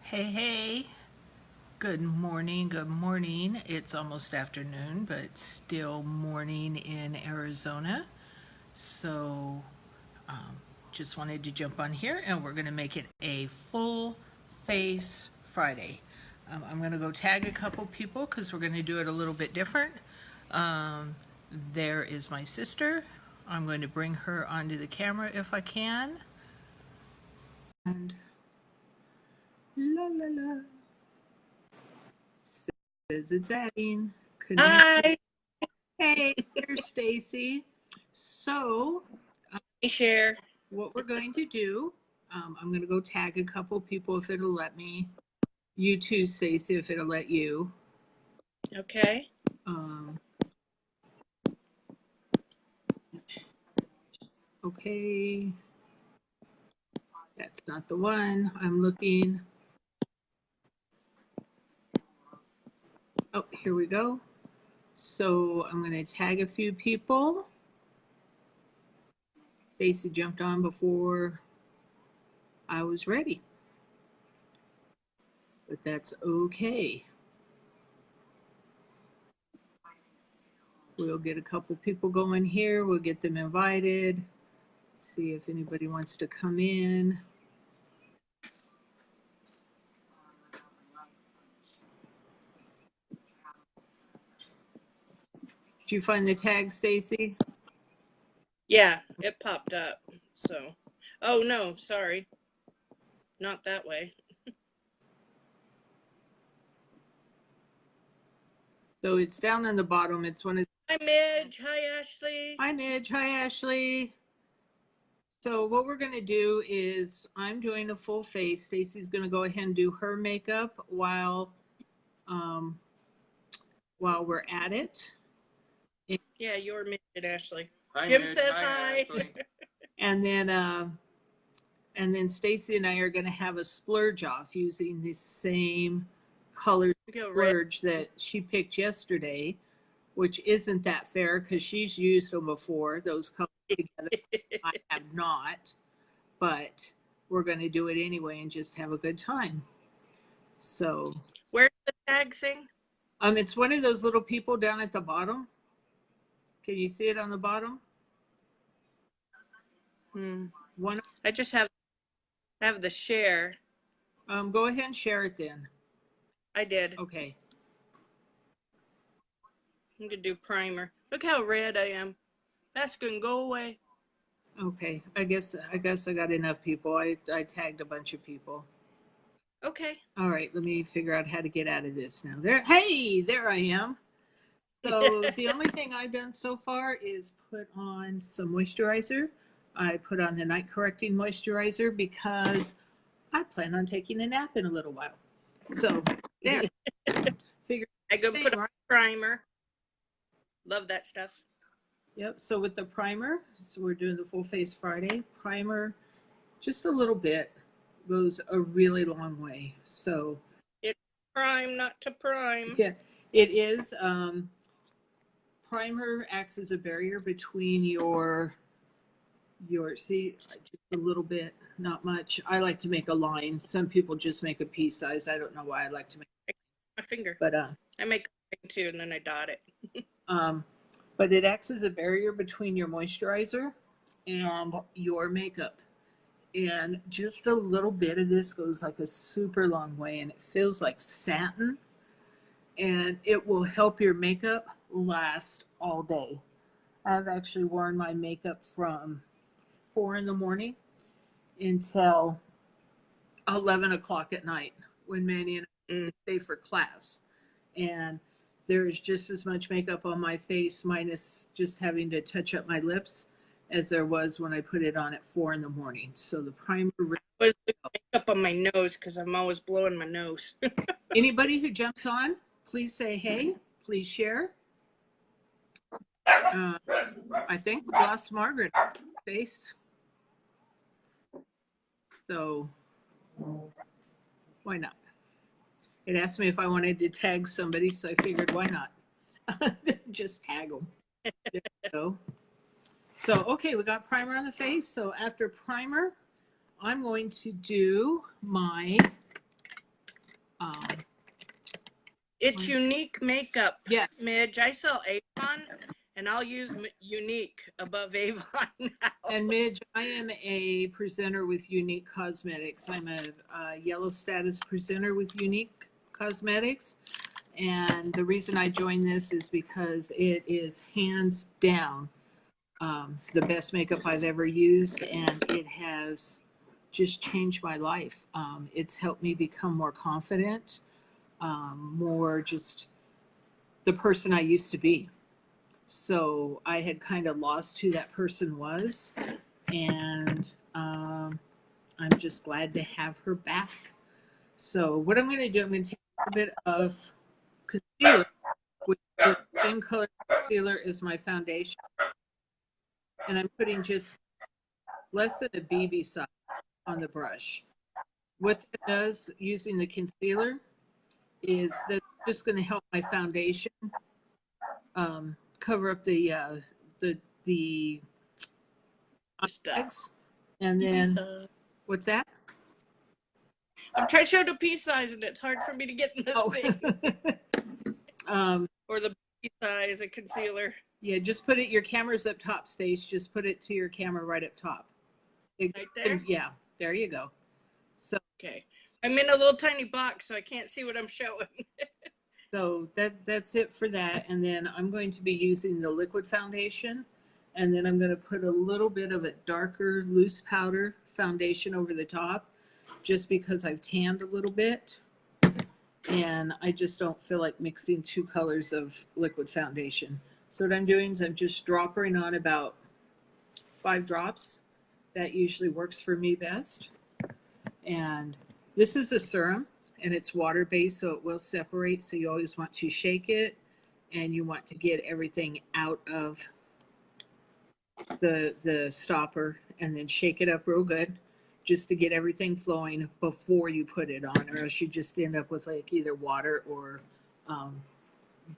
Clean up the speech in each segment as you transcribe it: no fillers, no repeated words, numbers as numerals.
Hey, hey, good morning, good morning. It's almost afternoon, but still morning in Arizona. So, um, just wanted to jump on here and we're going to make it a full face Friday. I'm going to go tag a couple people because we're going to do it a little bit different. Um, there is my sister. I'm going to bring her onto the camera if I can. And la la la. Says it's adding. Hi. Hey, here's Stacie. So, Hey, share. what we're going to do, I'm going to go tag a couple people if it'll let me. You too, Stacie, if it'll let you. Okay. Okay. That's not the one. I'm looking. Oh, here we go. So I'm going to tag a few people. Stacie jumped on before I was ready. But that's okay. We'll get a couple people going here. We'll get them invited. See if anybody wants to come in. Did you find the tag, Stacie? Yeah, it popped up. So, oh no, sorry. Not that way. So it's down on the bottom. It's one of. Hi, Midge. Hi, Ashley. Hi, Midge. Hi, Ashley. So what we're going to do is I'm doing a full face. Stacie's going to go ahead and do her makeup while we're at it. Yeah, you're Midge and Ashley. Hi, Jim Midge. says hi. And then Stacie and I are going to have a splurge off using the same color splurge that she picked yesterday, which isn't that fair because she's used them before, those colors together. I have not, but we're going to do it anyway and just have a good time. So where's the tag thing? It's one of those little people down at the bottom. Can you see it on the bottom? One. I just have the share. Go ahead and share it then. I did. Okay. I'm gonna do primer. Look how red I am. That's gonna go away. Okay. I guess I got enough people. I tagged a bunch of people. Okay. All right. Let me figure out how to get out of this now. There. Hey, there I am. So the only thing I've done so far is put on some moisturizer. I put on the night correcting moisturizer because I plan on taking a nap in a little while. So there. Figure. I go put on primer. Love that stuff. Yep. So with the primer, so we're doing the full face Friday. Primer, just a little bit, goes a really long way. So it's prime, not to prime. Yeah, it is. Primer acts as a barrier between your see, just a little bit, not much. I like to make a line. Some people just make a pea size. I don't know why I like to make my finger. But I make a thing too, and then I dot it. But it acts as a barrier between your moisturizer and your makeup. And just a little bit of this goes like a super long way, and it feels like satin, and it will help your makeup last all day. I've actually worn my makeup from 4 in the morning until 11 o'clock at night when Manny and I stay for class. And there is just as much makeup on my face, minus just having to touch up my lips, as there was when I put it on at 4 in the morning. So the primer was makeup on my nose because I'm always blowing my nose. Anybody who jumps on, please say hey, please share. I think we lost Margaret face. So why not? It asked me if I wanted to tag somebody, so I figured why not? Just tag them. There you go. So, okay, we got primer on the face. So after primer, I'm going to do my It's Younique makeup. Yeah. Midge, I sell Avon, and I'll use Younique above Avon now. And Midge, I am a presenter with Younique Cosmetics. I'm a yellow status presenter with Younique Cosmetics. And the reason I joined this is because it is hands down the best makeup I've ever used, and it has just changed my life. It's helped me become more confident, more just the person I used to be. So I had kind of lost who that person was, and I'm just glad to have her back. So what I'm going to do, I'm going to take a little bit of concealer, which is the same color concealer as my foundation, and I'm putting just less than a BB size on the brush. What that does using the concealer is that's just going to help my foundation cover up the Stuff. And then what's that? I'm trying to show the pea size, and it's hard for me to get in this thing. Or the pea size of concealer. Yeah, just put it. Your camera's up top, Stace. Just put it to your camera right up top. Right there? Yeah, there you go. So okay, I'm in a little tiny box, so I can't see what I'm showing. So that's it for that. And then I'm going to be using the liquid foundation. And then I'm going to put a little bit of a darker loose powder foundation over the top, just because I've tanned a little bit. And I just don't feel like mixing two colors of liquid foundation. So what I'm doing is I'm just dropping on about 5 drops. That usually works for me best. And this is a serum, and it's water-based, so it will separate. So you always want to shake it, and you want to get everything out of the stopper, and then shake it up real good just to get everything flowing before you put it on, or else you just end up with like either water or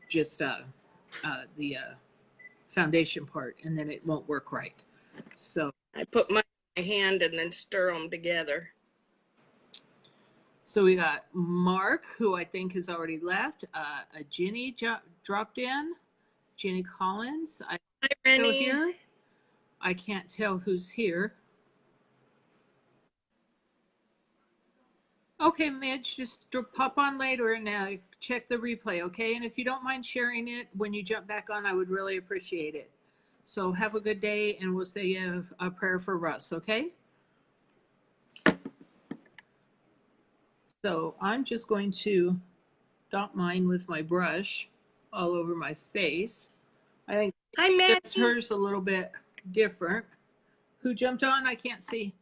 just the foundation part, and then it won't work right. So I put my hand and then stir them together. So we got Mark, who I think has already left. A Jenny dropped in. Jenny Collins. Hi, Rennie. Here. I can't tell who's here. Okay, Midge, just pop on later and check the replay, okay? And if you don't mind sharing it when you jump back on, I would really appreciate it. So have a good day, and we'll say a prayer for Russ, okay? So I'm just going to dot mine with my brush all over my face. I think hers a little bit different. Who jumped on? I can't see.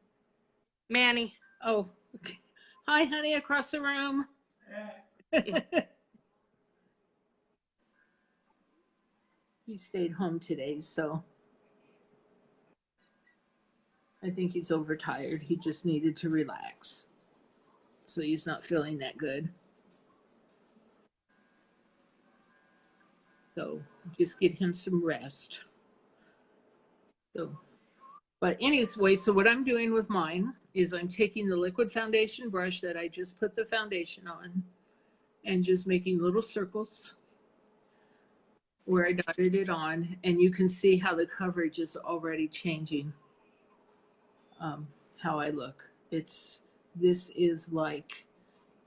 Manny. Oh, okay. Hi, honey, across the room. He stayed home today, so I think he's overtired. He just needed to relax. So he's not feeling that good. So just get him some rest. So, but anyway, so what I'm doing with mine is I'm taking the liquid foundation brush that I just put the foundation on and just making little circles where I dotted it on, and you can see how the coverage is already changing how I look. This is like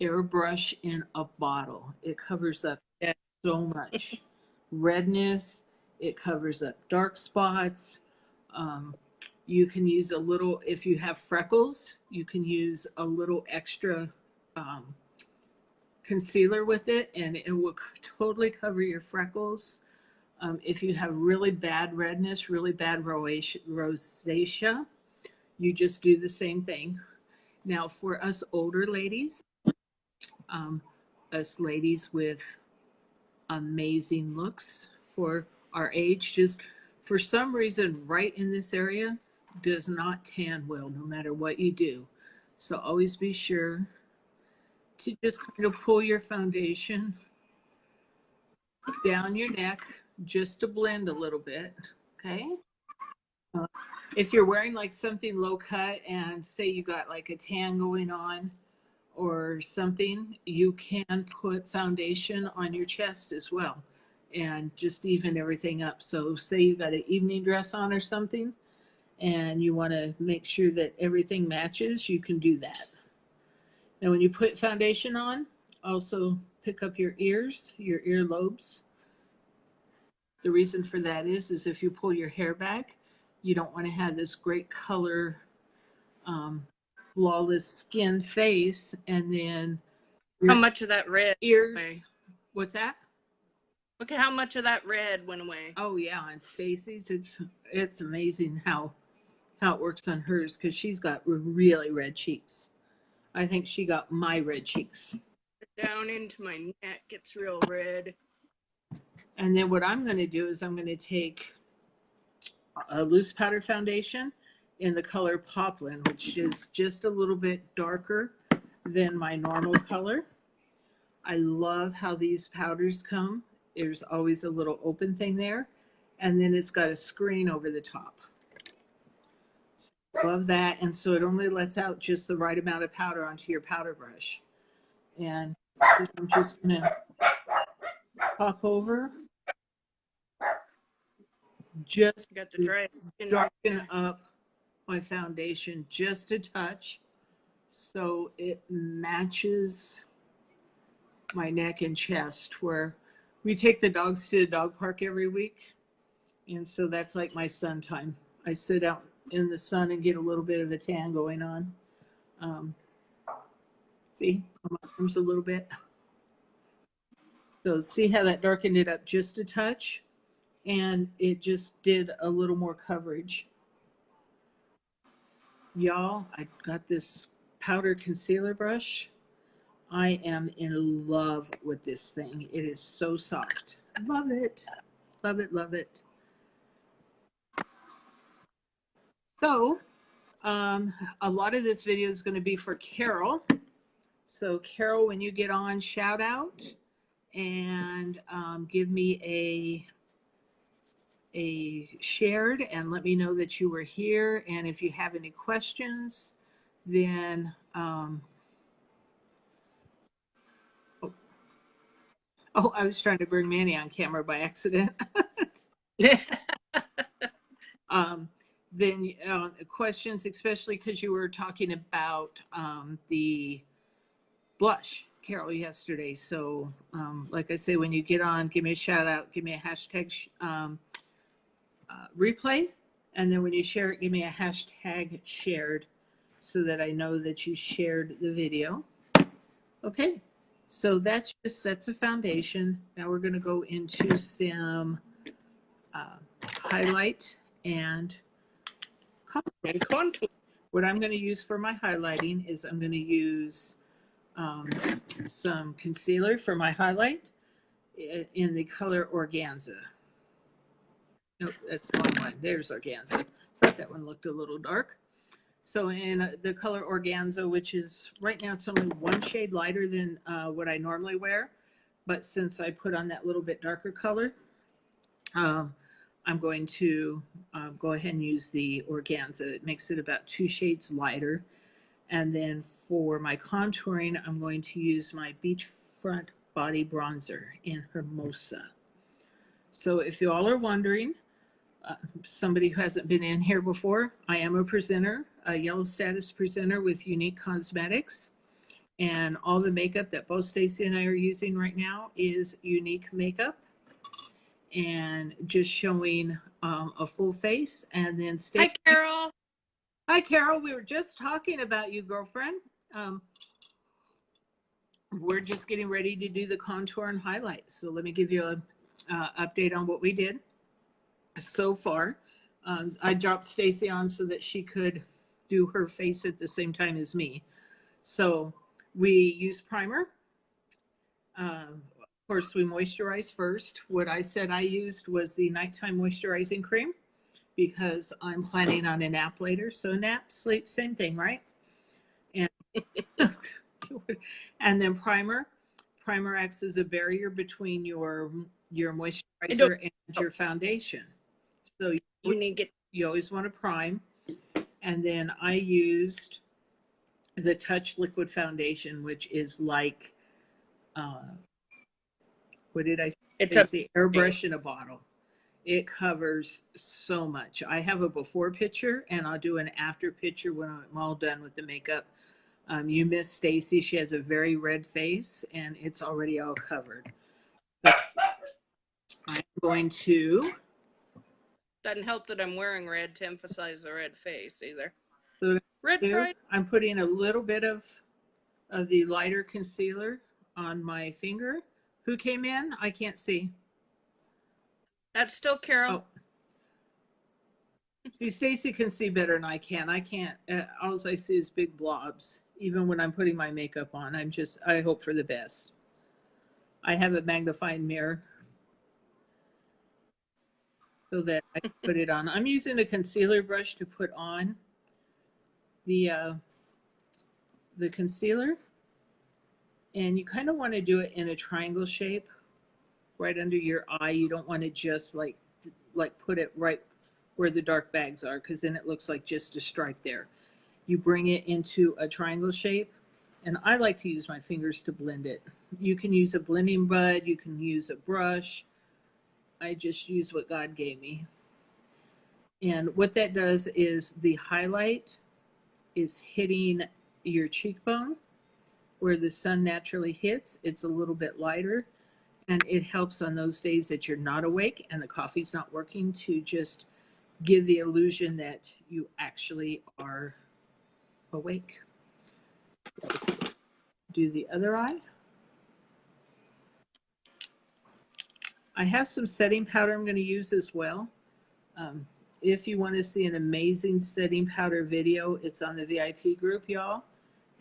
airbrush in a bottle. It covers up so much redness. It covers up dark spots. You can use a little, if you have freckles, you can use a little extra concealer with it, and it will totally cover your freckles. If you have really bad redness, really bad rosacea, you just do the same thing. Now, for us older ladies, us ladies with amazing looks for our age, just for some reason, right in this area, does not tan well, no matter what you do. So always be sure to just kind of pull your foundation down your neck just to blend a little bit, okay? If you're wearing like something low cut and say you got like a tan going on, or something, you can put foundation on your chest as well and just even everything up. So say you got an evening dress on or something and you want to make sure that everything matches, you can do that. Now when you put foundation on, also pick up your ears, your earlobes. The reason for that is if you pull your hair back, you don't want to have this great color, flawless skin face, and then how much of that red ears. away? What's that? Look at how much of that red went away. Oh yeah, on Stacie's, it's amazing how it works on hers, because she's got really red cheeks. I think she got my red cheeks. Down into my neck, it's real red. And then what I'm going to do is I'm going to take a loose powder foundation in the color Poplin, which is just a little bit darker than my normal color. I love how these powders come. There's always a little open thing there, and then it's got a screen over the top. So love that. And so it only lets out just the right amount of powder onto your powder brush. And I'm just going to pop over, just got the dry darken up my foundation just a touch so it matches my neck and chest, where we take the dogs to the dog park every week, and so that's like my sun time. I sit out in the sun and get a little bit of a tan going on. See on my arms a little bit. So see how that darkened it up just a touch, and it just did a little more coverage. Y'all, I got this powder concealer brush. I am in love with this thing. It is so soft. Love it. Love it, love it. So, a lot of this video is going to be for Carol. So Carol, when you get on, shout out and give me a shared and let me know that you were here. And if you have any questions, then oh, I was trying to bring Manny on camera by accident. Then questions, especially because you were talking about the blush, Carol, yesterday. So like I say, when you get on, give me a shout out, give me a hashtag replay, and then when you share it, give me a hashtag shared so that I know that you shared the video. Okay, so that's a foundation. Now we're going to go into some highlight and contour. What I'm going to use for my highlighting is I'm going to use some concealer for my highlight in the color Organza. Nope, that's the wrong one. There's Organza. Thought that one looked a little dark. So in the color Organza, which is right now, it's only one shade lighter than what I normally wear. But since I put on that little bit darker color, I'm going to go ahead and use the Organza. It makes it about 2 shades lighter. And then for my contouring, I'm going to use my Beachfront Body Bronzer in Hermosa. So if you all are wondering, somebody who hasn't been in here before, I am a presenter, a yellow status presenter with Younique Cosmetics. And all the makeup that both Stacie and I are using right now is Younique makeup. And just showing a full face. And then Stacie. Hi, Carol. Hi, Carol. We were just talking about you, girlfriend. We're just getting ready to do the contour and highlight. So let me give you an update on what we did so far. I dropped Stacie on so that she could do her face at the same time as me. So we use primer. Of course, we moisturize first. What I said I used was the nighttime moisturizing cream because I'm planning on a nap later. So nap, sleep, same thing, right? And, and then primer. Primer acts as a barrier between your moisturizer and your foundation. So you always want to prime. And then I used the Touch Liquid Foundation, which is like, what did I say? It's the airbrush in a bottle. It covers so much. I have a before picture, and I'll do an after picture when I'm all done with the makeup. You miss Stacie. She has a very red face, and it's already all covered. So I'm going to... Doesn't help that I'm wearing red to emphasize the red face either. So red Friday. I'm putting a little bit of the lighter concealer on my finger. Who came in? I can't see. That's still Carol. Oh. See, Stacie can see better than I can. I can't. All I see is big blobs. Even when I'm putting my makeup on, I hope for the best. I have a magnifying mirror so that I can put it on. I'm using a concealer brush to put on the concealer. And you kind of want to do it in a triangle shape right under your eye. You don't want to just like put it right where the dark bags are, because then it looks like just a stripe there. You bring it into a triangle shape, and I like to use my fingers to blend it. You can use a blending bud, you can use a brush. I just use what God gave me. And what that does is the highlight is hitting your cheekbone where the sun naturally hits. It's a little bit lighter, and it helps on those days that you're not awake and the coffee's not working to just give the illusion that you actually are awake. Do the other eye. I have some setting powder I'm going to use as well. If you want to see an amazing setting powder video, it's on the VIP group, y'all.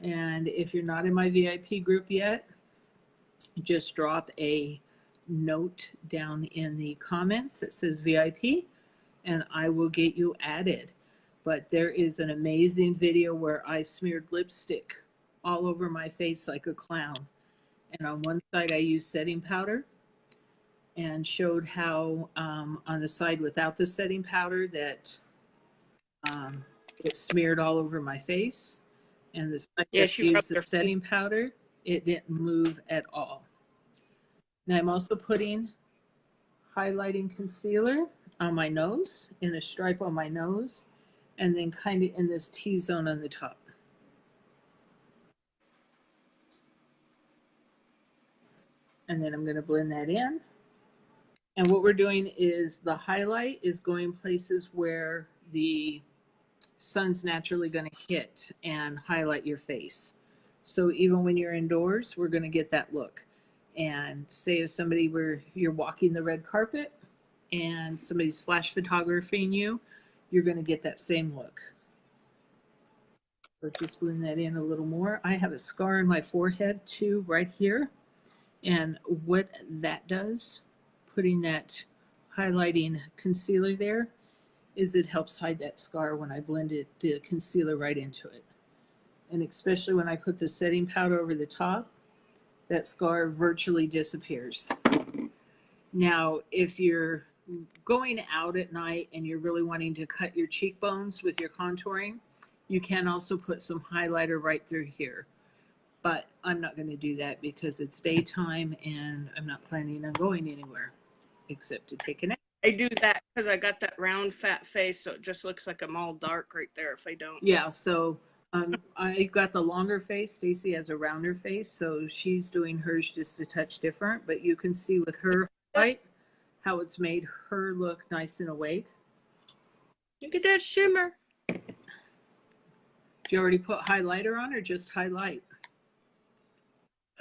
And if you're not in my VIP group yet, just drop a note down in the comments that says VIP, and I will get you added. But there is an amazing video where I smeared lipstick all over my face like a clown. And on one side I used setting powder and showed how on the side without the setting powder that it smeared all over my face. And the side that used the setting powder, it didn't move at all. Now I'm also putting highlighting concealer on my nose, in a stripe on my nose, and then kind of in this T-zone on the top. And then I'm going to blend that in. And what we're doing is the highlight is going places where the sun's naturally going to hit and highlight your face. So even when you're indoors, we're going to get that look. And say if somebody where you're walking the red carpet and somebody's flash photographing you, you're going to get that same look. So just blend that in a little more. I have a scar on my forehead too, right here. And what that does, putting that highlighting concealer there, is it helps hide that scar when I blend it, the concealer right into it. And especially when I put the setting powder over the top, that scar virtually disappears. Now, if you're going out at night and you're really wanting to cut your cheekbones with your contouring, you can also put some highlighter right through here. But I'm not going to do that because it's daytime and I'm not planning on going anywhere except to take a nap. I do that because I got that round fat face, so it just looks like I'm all dark right there if I don't. Yeah, so I got the longer face. Stacie has a rounder face, so she's doing hers just a touch different. But you can see with her highlight how it's made her look nice and awake. Look at that shimmer. Did you already put highlighter on or just highlight?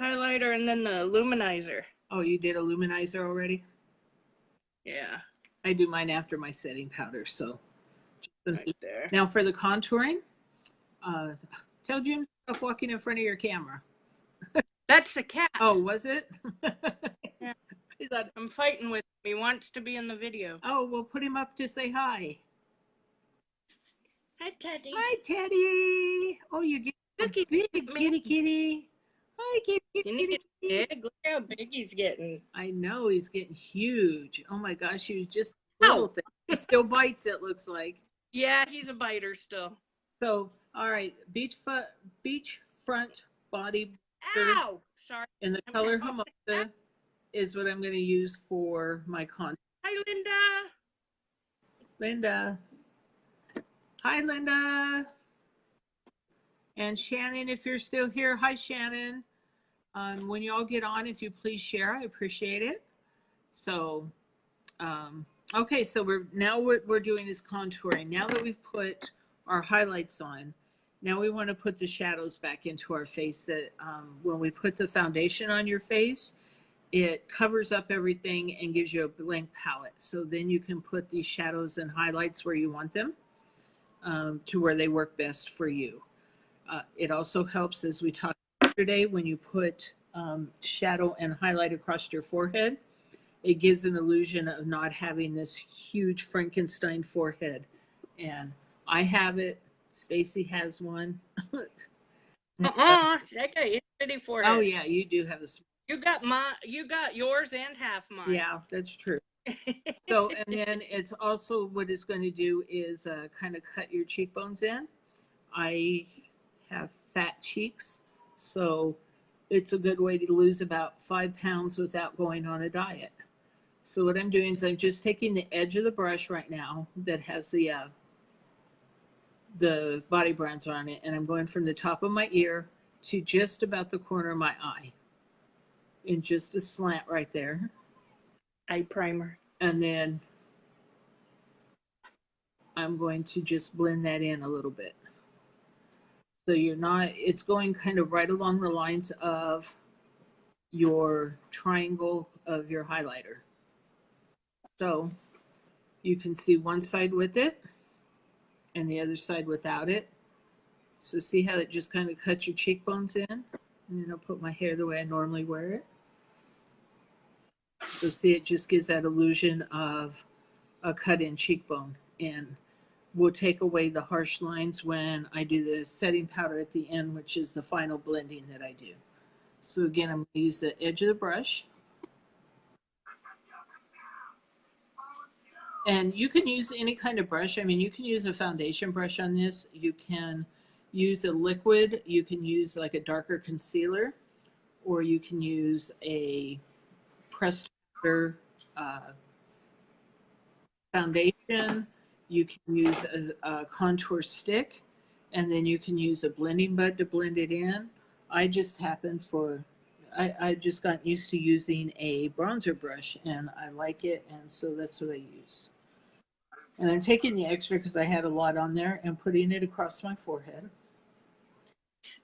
Highlighter and then the luminizer. Oh, you did a luminizer already? Yeah. I do mine after my setting powder, so. Right there. Now for the contouring, tell Jim to stop walking in front of your camera. That's the cat. Oh, was it? Yeah. I'm fighting with him. He wants to be in the video. Oh, we'll put him up to say hi. Hi, Teddy. Hi, Teddy. Oh, you're getting a big kitty. Hi, kitty. Big. Look how big he's getting. I know, he's getting huge. Oh my gosh, he was just a little thing. He still bites, it looks like. Yeah, he's a biter still. So, all right, beachfront body Ow! Sorry. in the color Hermosa is what I'm going to use for my contour. Hi, Linda. Linda. Hi, Linda. And Shannon, if you're still here, hi, Shannon. When you all get on, if you please share, I appreciate it. So, okay, so what we're doing is contouring. Now that we've put our highlights on, now we want to put the shadows back into our face. That when we put the foundation on your face, it covers up everything and gives you a blank palette. So then you can put these shadows and highlights where you want them, to where they work best for you. It also helps, as we talked yesterday, when you put shadow and highlight across your forehead, it gives an illusion of not having this huge Frankenstein forehead. And I have it. Stacie has one. I got itty bitty forehead. Oh yeah, you do have a. You got yours and half mine. Yeah, that's true. So, and then it's also what it's going to do is kind of cut your cheekbones in. I have fat cheeks, so it's a good way to lose about 5 pounds without going on a diet. So what I'm doing is I'm just taking the edge of the brush right now that has the body bronzer on it, and I'm going from the top of my ear to just about the corner of my eye, in just a slant right there. Eye primer. And then I'm going to just blend that in a little bit. So it's going kind of right along the lines of your triangle of your highlighter. So you can see one side with it and the other side without it. So see how it just kind of cuts your cheekbones in? And then I'll put my hair the way I normally wear it. So see, it just gives that illusion of a cut-in cheekbone. And we'll take away the harsh lines when I do the setting powder at the end, which is the final blending that I do. So again, I'm going to use the edge of the brush. And you can use any kind of brush. I mean, you can use a foundation brush on this. You can use a liquid. You can use like a darker concealer, or you can use a pressed powder foundation. You can use a contour stick, and then you can use a blending bud to blend it in. I just got used to using a bronzer brush, and I like it, and so that's what I use. And I'm taking the extra because I had a lot on there and putting it across my forehead.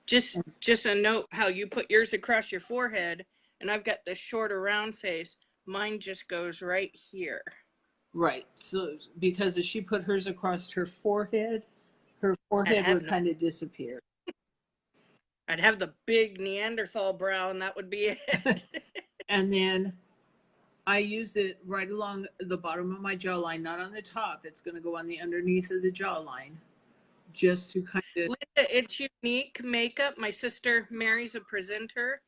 Just a note how you put yours across your forehead, and I've got this shorter round face. Mine just goes right here. Right. So because if she put hers across her forehead would kind of disappear. I'd have the big Neanderthal brow, and that would be it. And then I use it right along the bottom of my jawline, not on the top. It's going to go on the underneath of the jawline, just to kind of. Linda, it's Younique makeup. My sister Mary's a presenter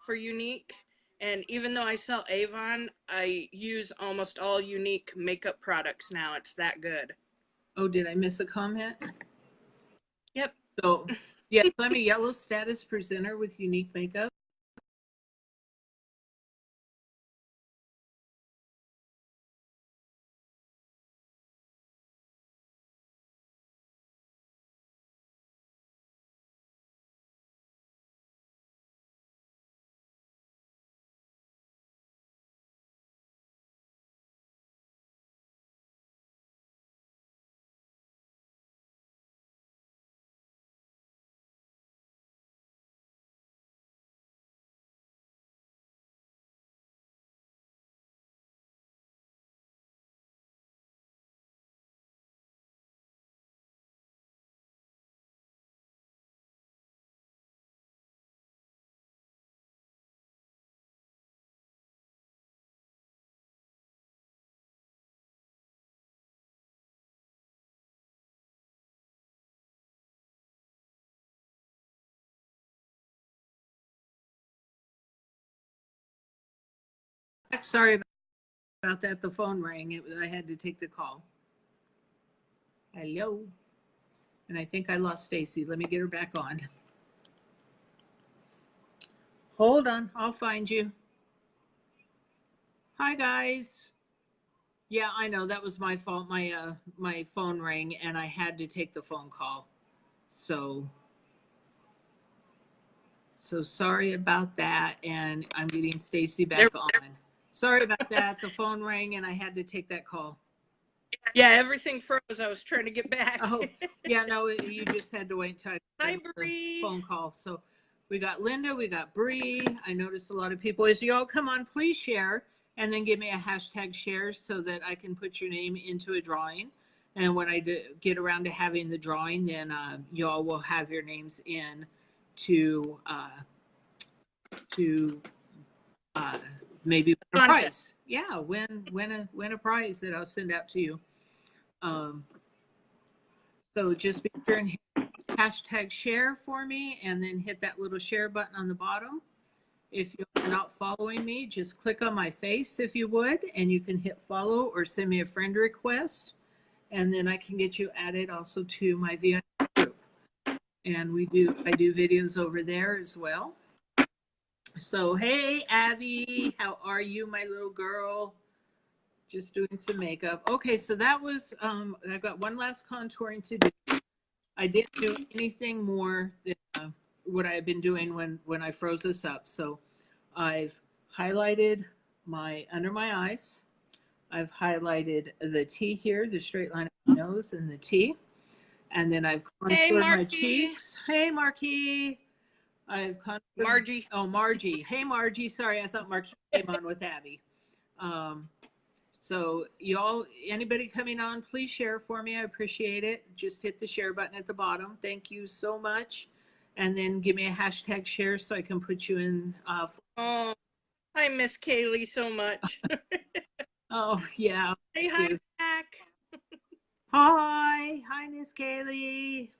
for Younique, and even though I sell Avon, I use almost all Younique makeup products now. It's that good. Oh, did I miss a comment? Yep. So, yes, I'm a yellow status presenter with Younique makeup. Sorry about that. The phone rang. I had to take the call. Hello. And I think I lost Stacie. Let me get her back on. Hold on, I'll find you. Hi guys. Yeah, I know that was my fault. My phone rang and I had to take the phone call. So sorry about that, and I'm getting Stacie back on. Sorry about that. The phone rang and I had to take that call. Yeah, everything froze. I was trying to get back. Oh, yeah, no, you just had to wait until I Hi, got the Bree. phone call. So we got Linda, we got Bree. I noticed a lot of people. As you all come on, please share and then give me a hashtag share so that I can put your name into a drawing. And when I get around to having the drawing, then y'all will have your names in to maybe win a prize. Yeah, win a prize that I'll send out to you. So just be sure and hit hashtag share for me, and then hit that little share button on the bottom. If you're not following me, just click on my face if you would, and you can hit follow or send me a friend request, and then I can get you added also to my VIP group. And I do videos over there as well. So hey Abby, how are you, my little girl? Just doing some makeup. Okay, so that was I've got one last contouring to do. I didn't do anything more than what I've been doing when I froze this up. So I've highlighted under my eyes. I've highlighted the T here, the straight line of my nose and the T. And then I've contoured my cheeks. Hey, Marquis. I've contoured Margie. Oh, Margie. Hey, Margie. Sorry, I thought Marquis came on with Abby. So y'all, anybody coming on, please share for me. I appreciate it. Just hit the share button at the bottom. Thank you so much. And then give me a hashtag share so I can put you in. Oh, I miss Kaylee so much. Oh, yeah. Hey, hi back. Hi, Miss Kaylee.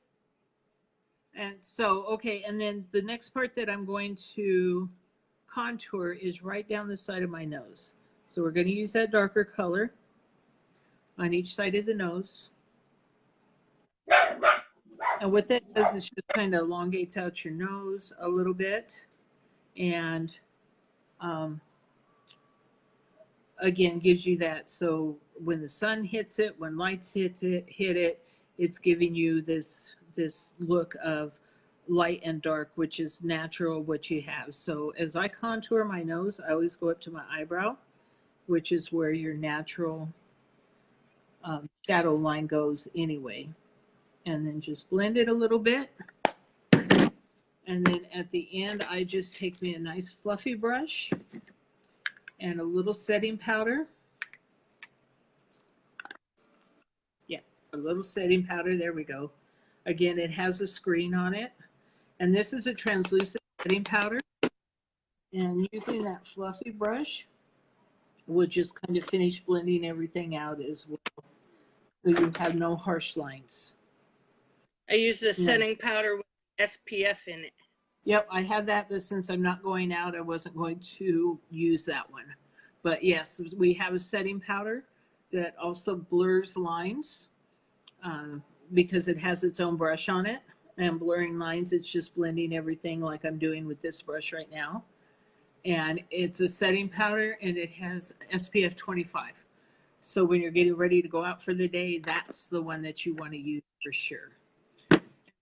And so, okay, and then the next part that I'm going to contour is right down the side of my nose. So we're going to use that darker color on each side of the nose. And what that does is just kind of elongates out your nose a little bit. And again, gives you that. So when the sun hits it, when lights hit it, it's giving you this look of light and dark, which is natural what you have. So as I contour my nose, I always go up to my eyebrow, which is where your natural shadow line goes anyway. And then just blend it a little bit. And then at the end, I just take me a nice fluffy brush and a little setting powder. Yeah, a little setting powder. There we go. Again, it has a screen on it. And this is a translucent setting powder. And using that fluffy brush, we'll just kind of finish blending everything out as well. So you have no harsh lines. I use the setting powder with SPF in it. Yep, I have that, but since I'm not going out, I wasn't going to use that one. But yes, we have a setting powder that also blurs lines because it has its own brush on it. And blurring lines, it's just blending everything like I'm doing with this brush right now. And it's a setting powder, and it has SPF 25. So when you're getting ready to go out for the day, that's the one that you want to use for sure.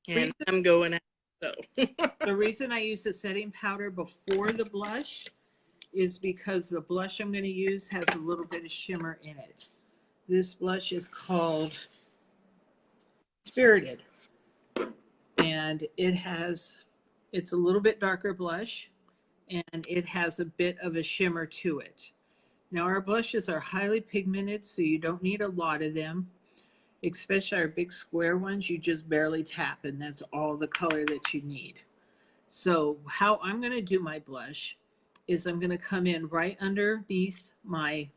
And I'm going out, so. The reason I use the setting powder before the blush is because the blush I'm going to use has a little bit of shimmer in it. This blush is called Spirited. And it's a little bit darker blush, and it has a bit of a shimmer to it. Now our blushes are highly pigmented, so you don't need a lot of them, especially our big square ones. You just barely tap, and that's all the color that you need. So how I'm going to do my blush is I'm going to come in right underneath my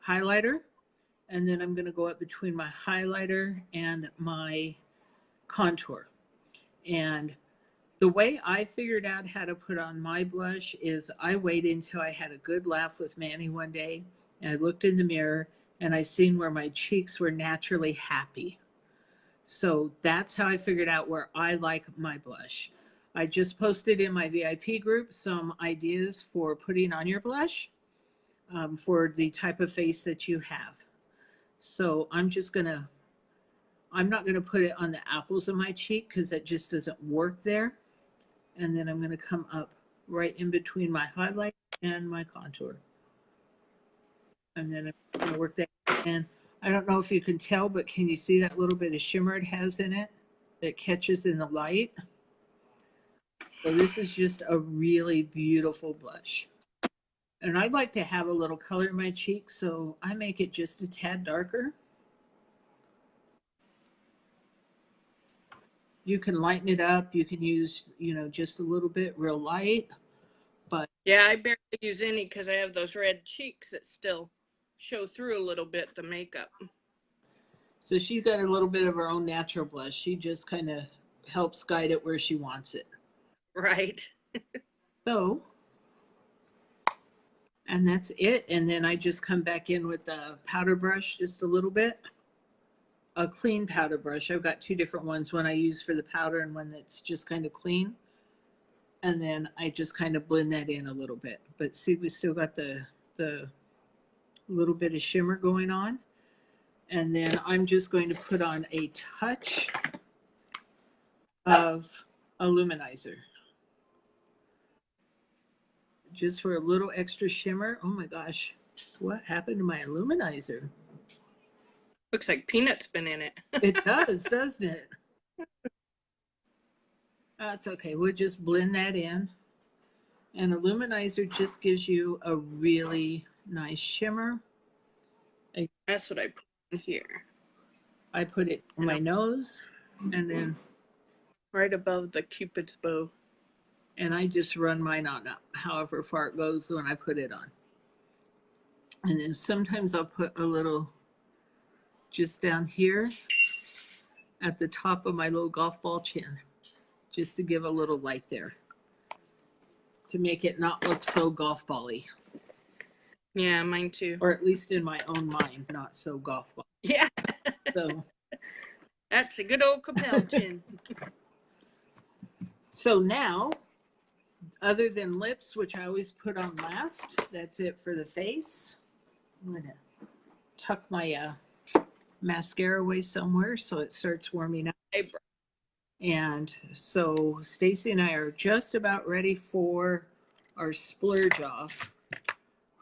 highlighter, and then I'm going to go up between my highlighter and my contour. And the way I figured out how to put on my blush is I waited until I had a good laugh with Manny one day, and I looked in the mirror and I seen where my cheeks were naturally happy. So that's how I figured out where I like my blush. I just posted in my VIP group some ideas for putting on your blush for the type of face that you have. So I'm not gonna put it on the apples of my cheek because that just doesn't work there. And then I'm gonna come up right in between my highlight and my contour. And then I'm gonna work that in. I don't know if you can tell, but can you see that little bit of shimmer it has in it that catches in the light? So this is just a really beautiful blush. And I'd like to have a little color in my cheeks, so I make it just a tad darker. You can lighten it up. You can use, just a little bit real light. But yeah, I barely use any because I have those red cheeks that still show through a little bit the makeup. So she's got a little bit of her own natural blush. She just kind of helps guide it where she wants it. Right. So, and that's it. And then I just come back in with the powder brush just a little bit. A clean powder brush. I've got two different ones, one I use for the powder and one that's just kind of clean. And then I just kind of blend that in a little bit. But see, we still got the little bit of shimmer going on. And then I'm just going to put on a touch of illuminizer. Just for a little extra shimmer. Oh my gosh, what happened to my illuminizer? Looks like peanut's been in it. It does, doesn't it? That's okay. We'll just blend that in. And illuminizer just gives you a really nice shimmer. That's what I put in here. I put it on my nose and then right above the Cupid's bow. And I just run mine on up, however far it goes when I put it on. And then sometimes I'll put a little just down here at the top of my little golf ball chin, just to give a little light there, to make it not look so golf ball-y. Yeah, mine too. Or at least in my own mind, not so golf ball. Yeah. So that's a good old Capel chin. So now, other than lips, which I always put on last, that's it for the face. I'm going to tuck my mascara away somewhere so it starts warming up. And so Stacie and I are just about ready for our splurge off.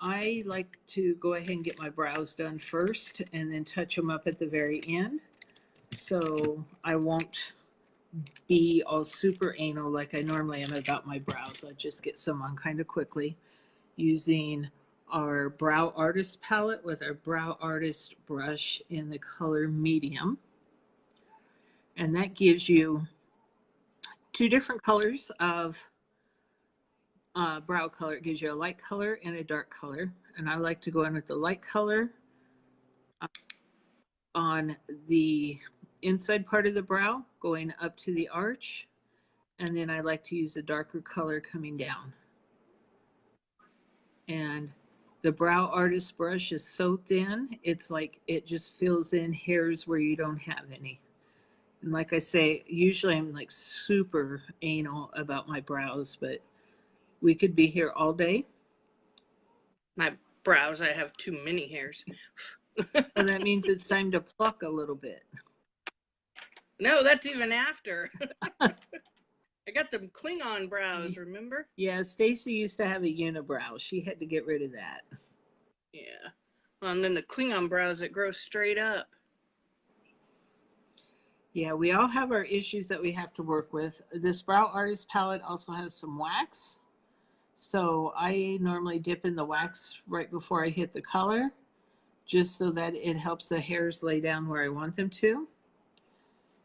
I like to go ahead and get my brows done first and then touch them up at the very end. So I won't be all super anal like I normally am about my brows. I'll just get some on kind of quickly using our Brow Artist palette with our Brow Artist brush in the color medium. And that gives you two different colors of brow color. It gives you a light color and a dark color. And I like to go in with the light color on the inside part of the brow going up to the arch, and then I like to use the darker color coming down. And the Brow Artist brush is so thin, it's like it just fills in hairs where you don't have any. And like I say, usually I'm like super anal about my brows, but we could be here all day. My brows, I have too many hairs. So that means it's time to pluck a little bit. No, that's even after. I got them Klingon brows, remember? Yeah, Stacie used to have a unibrow. She had to get rid of that. Yeah. Well, and then the Klingon brows that grow straight up. Yeah, we all have our issues that we have to work with. This Brow Artist palette also has some wax. So I normally dip in the wax right before I hit the color, just so that it helps the hairs lay down where I want them to.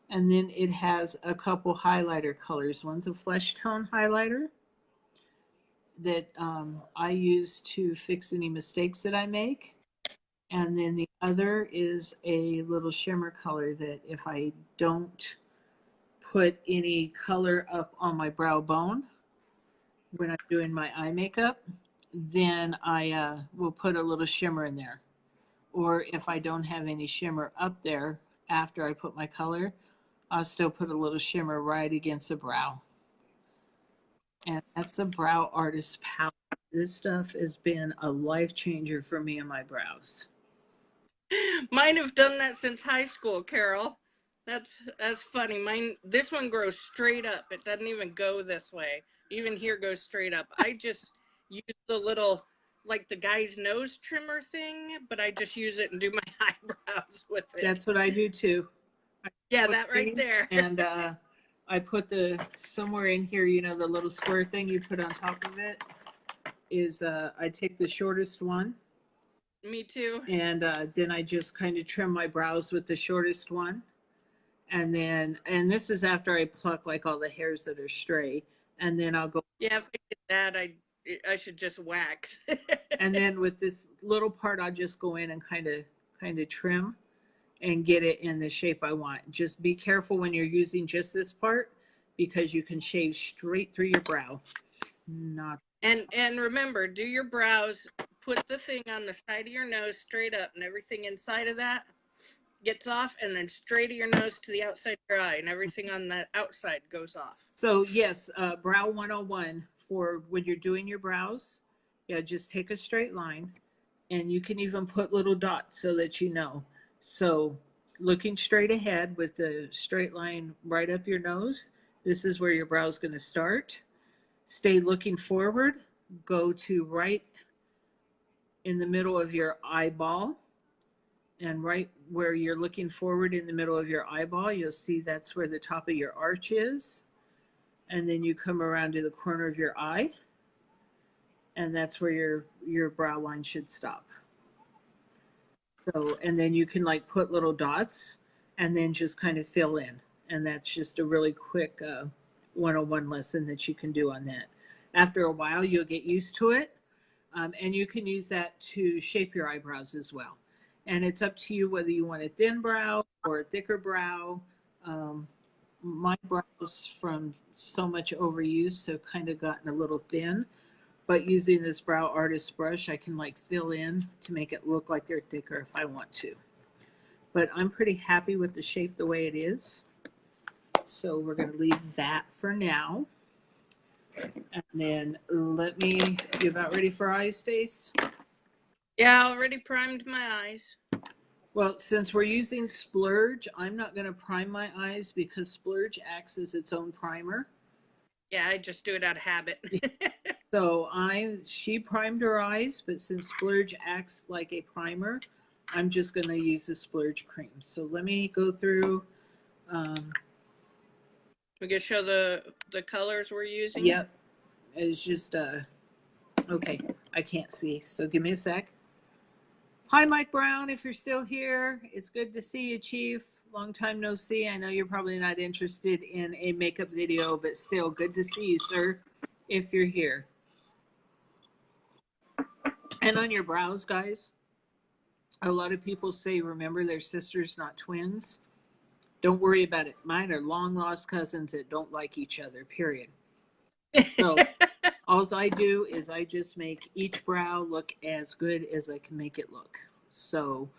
And then it has a couple highlighter colors. One's a flesh tone highlighter that I use to fix any mistakes that I make. And then the other is a little shimmer color that if I don't put any color up on my brow bone when I'm doing my eye makeup, then I will put a little shimmer in there. Or if I don't have any shimmer up there after I put my color, I'll still put a little shimmer right against the brow. And that's the Brow Artist Palette. This stuff has been a life changer for me and my brows. Mine have done that since high school, Carol. That's funny. This one grows straight up. It doesn't even go this way. Even here goes straight up. I just use the little, like the guy's nose trimmer thing, but I just use it and do my eyebrows with it. That's what I do too. Yeah, that right there. And I put somewhere in here, you know, the little square thing you put on top of it is I take the shortest one. Me too. And then I just kind of trim my brows with the shortest one. And this is after I pluck like all the hairs that are stray. And then I'll go. Yeah, if I did that, I should just wax. And then with this little part, I'll just go in and kind of trim and get it in the shape I want. Just be careful when you're using just this part because you can shave straight through your brow. And remember, do your brows, put the thing on the side of your nose straight up and everything inside of that gets off, and then straight of your nose to the outside of your eye, and everything on that outside goes off. So yes, Brow 101 for when you're doing your brows. Yeah, just take a straight line, and you can even put little dots so that you know. So looking straight ahead with the straight line right up your nose, this is where your brow is going to start. Stay looking forward, go to right in the middle of your eyeball, and right where you're looking forward in the middle of your eyeball, you'll see that's where the top of your arch is. And then you come around to the corner of your eye, and that's where your brow line should stop. So, and then you can like put little dots and then just kind of fill in. And that's just a really quick 101 lesson that you can do on that. After a while, you'll get used to it. And you can use that to shape your eyebrows as well. And it's up to you whether you want a thin brow or a thicker brow. My brows from so much overuse have kind of gotten a little thin. But using this Brow Artist brush, I can like fill in to make it look like they're thicker if I want to. But I'm pretty happy with the shape the way it is. So we're going to leave that for now. And then you about ready for eyes, Stace? Yeah, I already primed my eyes. Well, since we're using Splurge, I'm not going to prime my eyes because Splurge acts as its own primer. Yeah, I just do it out of habit. So she primed her eyes, but since Splurge acts like a primer, I'm just going to use the Splurge cream. So let me go through. We can show the colors we're using. Yep. It's just, okay, I can't see. So give me a sec. Hi, Mike Brown, if you're still here. It's good to see you, Chief. Long time no see. I know you're probably not interested in a makeup video, but still good to see you, sir, if you're here. And on your brows, guys, a lot of people say, remember, they're sisters, not twins. Don't worry about it. Mine are long-lost cousins that don't like each other, period. So all I do is I just make each brow look as good as I can make it look. So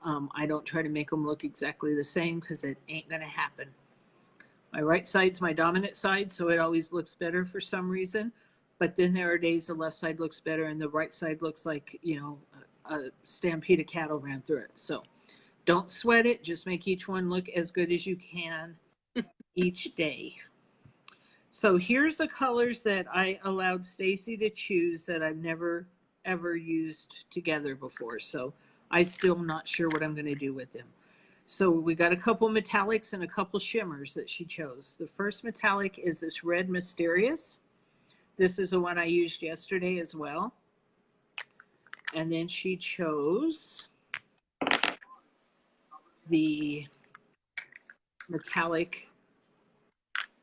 I don't try to make them look exactly the same because it ain't going to happen. My right side's my dominant side, so it always looks better for some reason. But then there are days the left side looks better and the right side looks like, you know, a stampede of cattle ran through it. So don't sweat it. Just make each one look as good as you can each day. So here's the colors that I allowed Stacie to choose that I've never, ever used together before. So I'm still not sure what I'm going to do with them. So we got a couple metallics and a couple shimmers that she chose. The first metallic is this Red Mysterious. This is the one I used yesterday as well. And then she chose the metallic.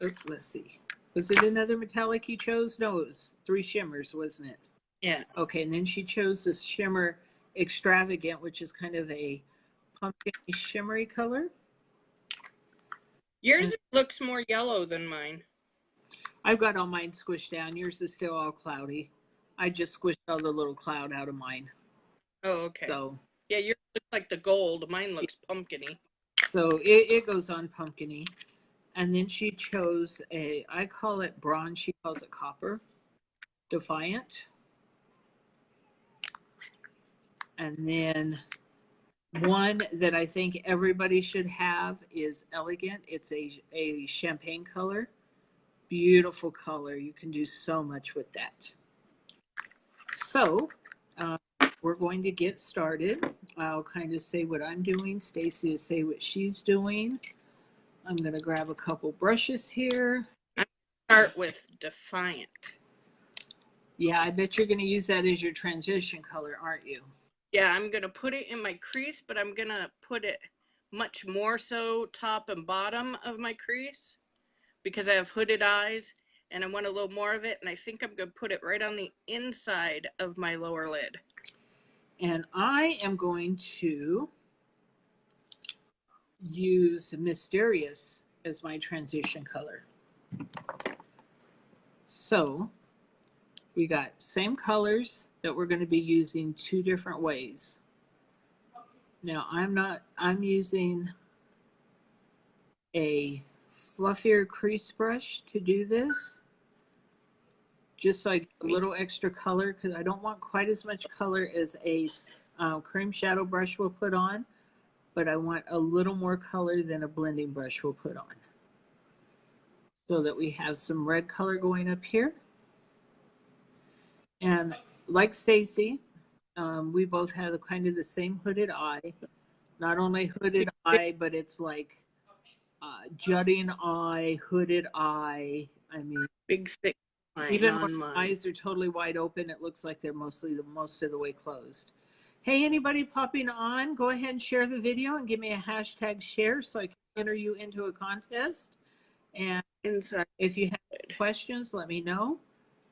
Oh, let's see. Was it another metallic you chose? No, it was 3 shimmers, wasn't it? Yeah. Okay, and then she chose this shimmer extravagant, which is kind of a pumpkin shimmery color. Yours looks more yellow than mine. I've got all mine squished down. Yours is still all cloudy. I just squished all the little cloud out of mine. Oh, okay. So yeah, yours looks like the gold. Mine looks pumpkin-y. So it goes on pumpkiny. And then she chose I call it bronze, she calls it copper, Defiant. And then one that I think everybody should have is Elegant. It's a champagne color. Beautiful color. You can do so much with that. So we're going to get started. I'll kind of say what I'm doing. Stacie will say what she's doing. I'm going to grab a couple brushes here. Start with Defiant. Yeah, I bet you're going to use that as your transition color, aren't you? Yeah, I'm going to put it in my crease, but I'm going to put it much more so top and bottom of my crease because I have hooded eyes and I want a little more of it. And I think I'm going to put it right on the inside of my lower lid. And I am going to use Mysterious as my transition color. So we got same colors that we're going to be using two different ways. Now I'm using a fluffier crease brush to do this, just so I get a little extra color, because I don't want quite as much color as a cream shadow brush will put on, but I want a little more color than a blending brush will put on. So that we have some red color going up here. And like Stacie, we both have kind of the same hooded eye. Not only hooded eye, but it's like jutting eye, hooded eye. I mean, big thick line. Even when my eyes are totally wide open, it looks like they're most of the way closed. Hey, anybody popping on, go ahead and share the video and give me a hashtag share so I can enter you into a contest. And if you have questions, let me know.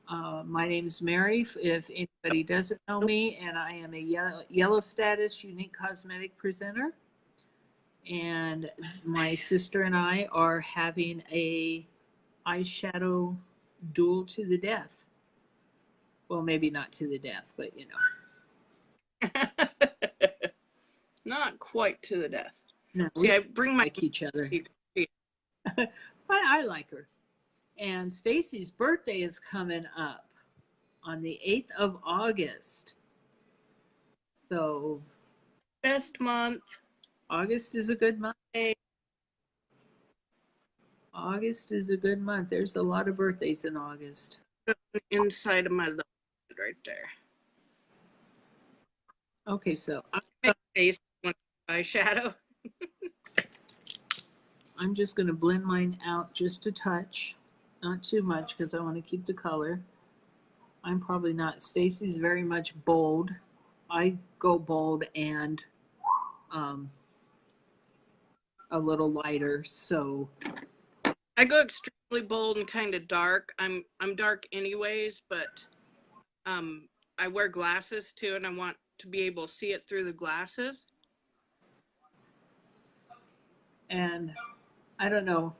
My name is Mary, if anybody doesn't know me, and I am a yellow status Younique cosmetic presenter. And my sister and I are having a eyeshadow duel to the death. Well, maybe not to the death, but you know. Not quite to the death. No, see, I bring my like each other. I like her. And Stacie's birthday is coming up on the 8th of August. So best month. August is a good month. August is a good month. There's a lot of birthdays in August. Inside of my lip right there. Okay, so eyeshadow. I'm just going to blend mine out just a touch, not too much, because I want to keep the color. I'm probably not. Stacie's very much bold. I go bold and a little lighter, so I go extremely bold and kind of dark. I'm dark anyways, but I wear glasses too, and I want to be able to see it through the glasses. And I don't know.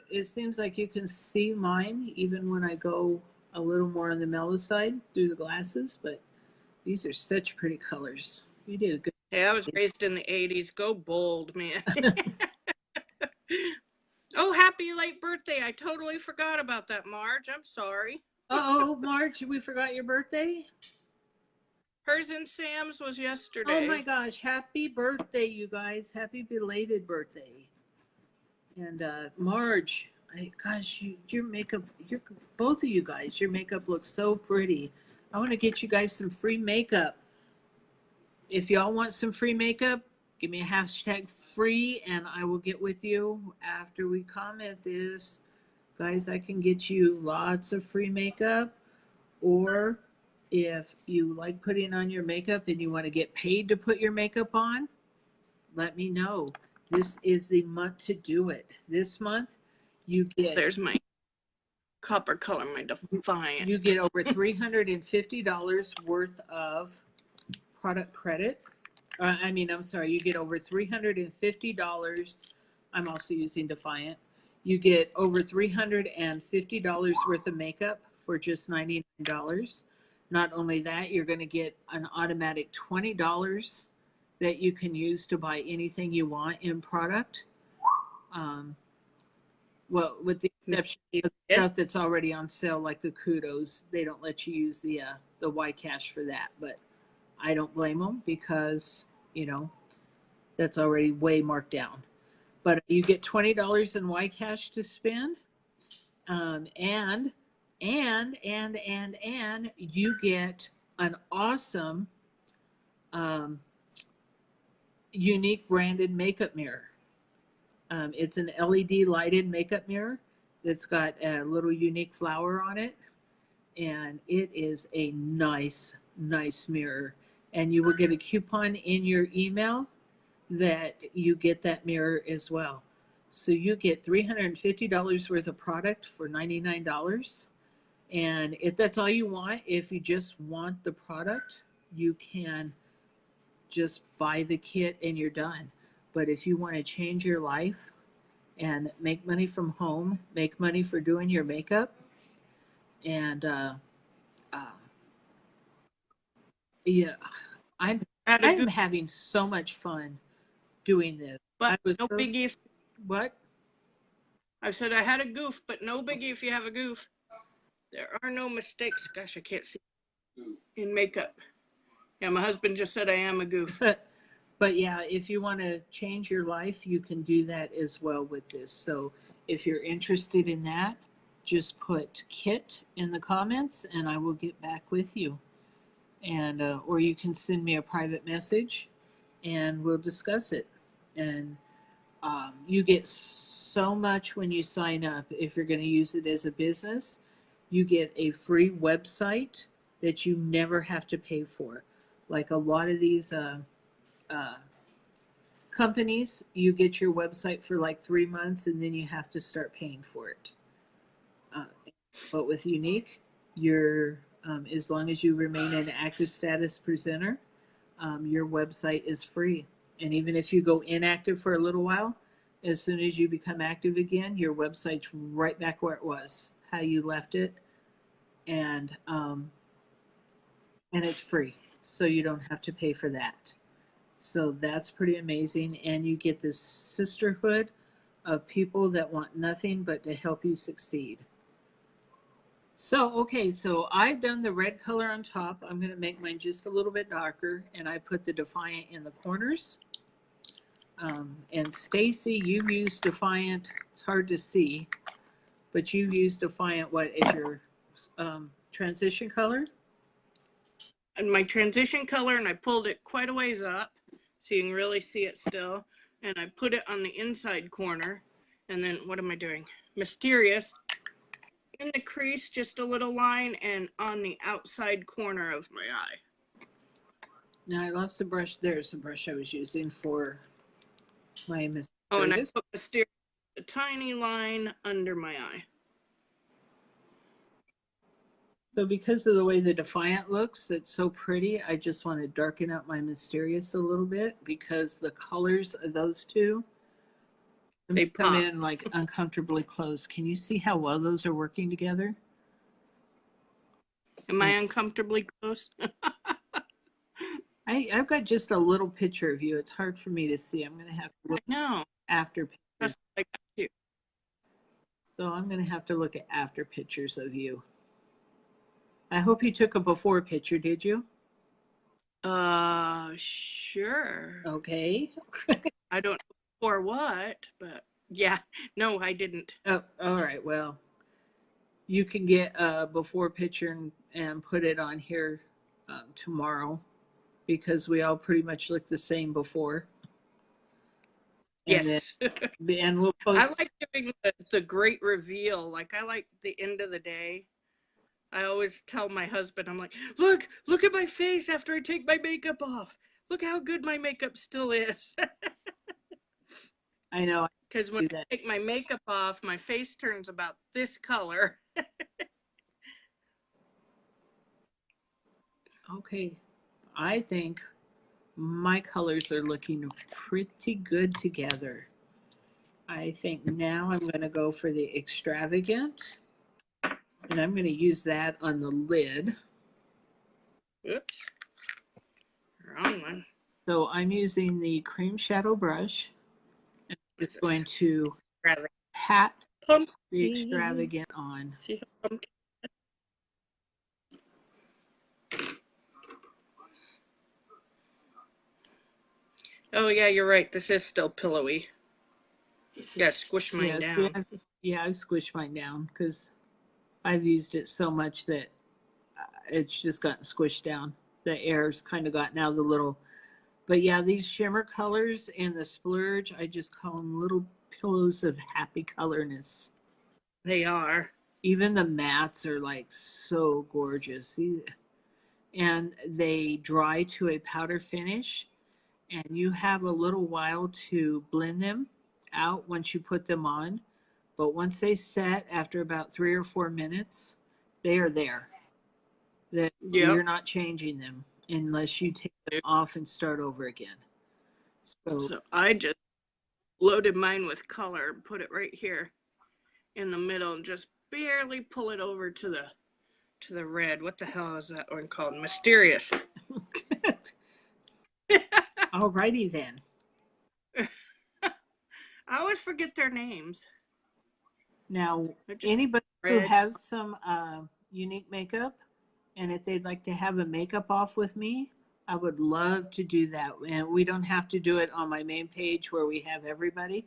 It seems like you can see mine even when I go a little more on the mellow side through the glasses, but these are such pretty colors. You did a good. Hey, I was raised in the 80s. Go bold, man. Oh, happy late birthday. I totally forgot about that, Marge. I'm sorry. Uh-oh, Marge, we forgot your birthday? Hers and Sam's was yesterday. Oh my gosh, happy birthday, you guys. Happy belated birthday. And Marge, gosh, your makeup, both of you guys, your makeup looks so pretty. I want to get you guys some free makeup. If y'all want some free makeup, give me a hashtag free and I will get with you after we comment this. Guys, I can get you lots of free makeup. Or if you like putting on your makeup and you want to get paid to put your makeup on, let me know. This is the month to do it. This month, you get... There's my copper color, my Defiant. You get over $350 worth of product credit. I'm sorry, you get over $350. I'm also using Defiant. You get over $350 worth of makeup for just $99. Not only that, you're going to get an automatic $20 that you can use to buy anything you want in product. Well, with the exception of the Yes. stuff that's already on sale, like the Kudos, they don't let you use the Y-Cash for that. But I don't blame them because, you know, that's already way marked down. But you get $20 in Y-Cash to spend, and you get an awesome Younique branded makeup mirror. It's an LED lighted makeup mirror that's got a little Younique flower on it, and it is a nice mirror. And you will get a coupon in your email that you get that mirror as well. So you get $350 worth of product for $99. And if that's all you want, if you just want the product, you can just buy the kit and you're done. But if you want to change your life and make money from home, make money for doing your makeup, and yeah, I'm having so much fun doing this. But no biggie if, what? I said I had a goof, but no biggie if you have a goof. There are no mistakes. Gosh, I can't see in makeup. Yeah, my husband just said I am a goof. But yeah, if you want to change your life, you can do that as well with this. So if you're interested in that, just put kit in the comments and I will get back with you. And or you can send me a private message and we'll discuss it. And you get so much when you sign up. If you're going to use it as a business, you get a free website that you never have to pay for. Like a lot of these companies, you get your website for like 3 months and then you have to start paying for it. But with Younique, you're as long as you remain an active status presenter, your website is free. And even if you go inactive for a little while, as soon as you become active again, your website's right back where it was, how you left it, and it's free, so you don't have to pay for that. So that's pretty amazing, and you get this sisterhood of people that want nothing but to help you succeed. So, okay, so I've done the red color on top. I'm going to make mine just a little bit darker, and I put the Defiant in the corners. And Stacie, you've used Defiant. It's hard to see, but you've used Defiant, what is your transition color? And my transition color, and I pulled it quite a ways up so you can really see it still. And I put it on the inside corner. And then what am I doing? Mysterious. In the crease, just a little line, and on the outside corner of my eye. Now I lost the brush. There's the brush I was using for my Mysterious. Oh, and I put Mysterious, a tiny line under my eye. So because of the way the Defiant looks, that's so pretty, I just want to darken up my Mysterious a little bit because the colors of those two, they come in like uncomfortably close. Can you see how well those are working together? Am I uncomfortably close? I've got just a little picture of you. It's hard for me to see. I'm going to have to look after pictures. I got you. So I'm going to have to look at after pictures of you. I hope you took a before picture, did you? Sure. Okay. I don't know for what, but yeah, no, I didn't. Oh, all right. Well, you can get a before picture and put it on here tomorrow because we all pretty much look the same before. Yes. And we'll post. I like doing the great reveal. Like I like the end of the day. I always tell my husband, I'm like, look at my face after I take my makeup off. Look how good my makeup still is. I know. Because when I take my makeup off, my face turns about this color. Okay. I think my colors are looking pretty good together. I think now I'm going to go for the Extravagant. And I'm going to use that on the lid. Oops. Wrong one. So I'm using the cream shadow brush. And I'm just going to pat Pumpkin. the extravagant on. See how pumpkin? Oh yeah, you're right. This is still pillowy. Yeah, squish mine down. I've squished mine down because I've used it so much that it's just gotten squished down. The air's kind of gotten out of the little. But yeah, these shimmer colors and the splurge, I just call them little pillows of happy colorness. They are. Even the mattes are like so gorgeous. And they dry to a powder finish, and you have a little while to blend them out once you put them on. But once they set after about 3 or 4 minutes, they are there. That you're not changing them unless you take them off and start over again. So I just loaded mine with color and put it right here in the middle and just barely pull it over to the red. What the hell is that one called? Mysterious. Alrighty then. I always forget their names. Now, anybody who has some Younique makeup, and if they'd like to have a makeup off with me, I would love to do that. And we don't have to do it on my main page where we have everybody.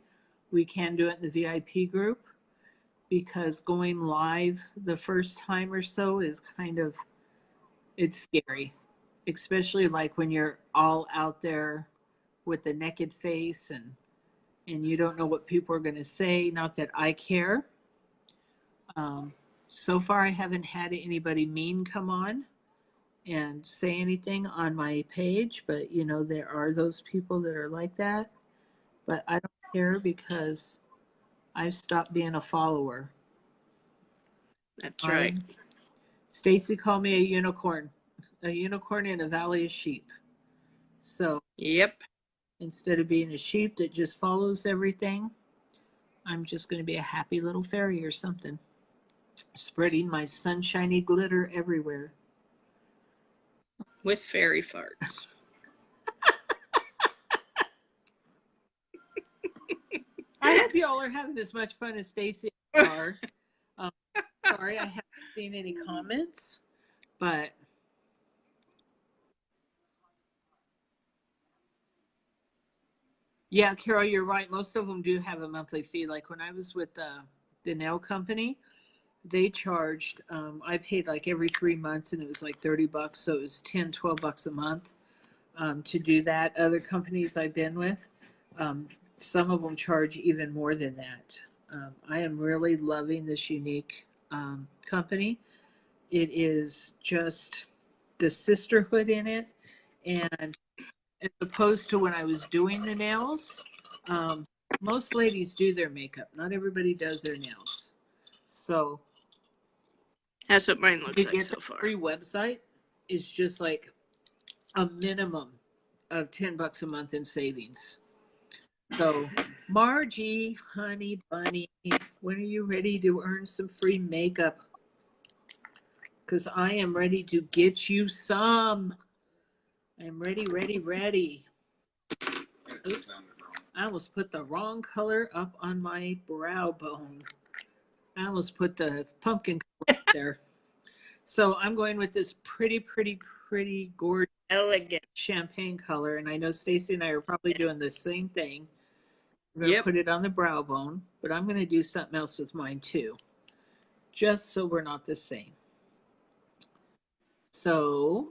We can do it in the VIP group, because going live the first time or so is kind of, it's scary, especially like when you're all out there with the naked face and you don't know what people are going to say. Not that I care. So far, I haven't had anybody mean come on and say anything on my page, but you know, there are those people that are like that. But I don't care because I've stopped being a follower. That's right. Stacie called me a unicorn in a valley of sheep. So yep. Instead of being a sheep that just follows everything, I'm just going to be a happy little fairy or something, spreading my sunshiny glitter everywhere. With fairy farts. I hope you all are having as much fun as Stacie are. Sorry, I haven't seen any comments, but yeah, Carol, you're right. Most of them do have a monthly fee. Like when I was with the nail company, they charged, I paid like every 3 months, and it was like $30. So it was $10-12 a month to do that. Other companies I've been with, some of them charge even more than that. I am really loving this Younique company. It is just the sisterhood in it. And as opposed to when I was doing the nails, most ladies do their makeup. Not everybody does their nails. So that's what mine looks like so far. Free website is just like a minimum of $10 a month in savings. So Margie, honey bunny, when are you ready to earn some free makeup? Because I am ready to get you some. I'm ready, ready, ready. Oops. I almost put the wrong color up on my brow bone. I almost put the pumpkin color up there. So I'm going with this pretty, pretty, pretty gorgeous, elegant champagne color. And I know Stacie and I are probably doing the same thing. I'm going to put it on the brow bone, but I'm going to do something else with mine too, just so we're not the same. So,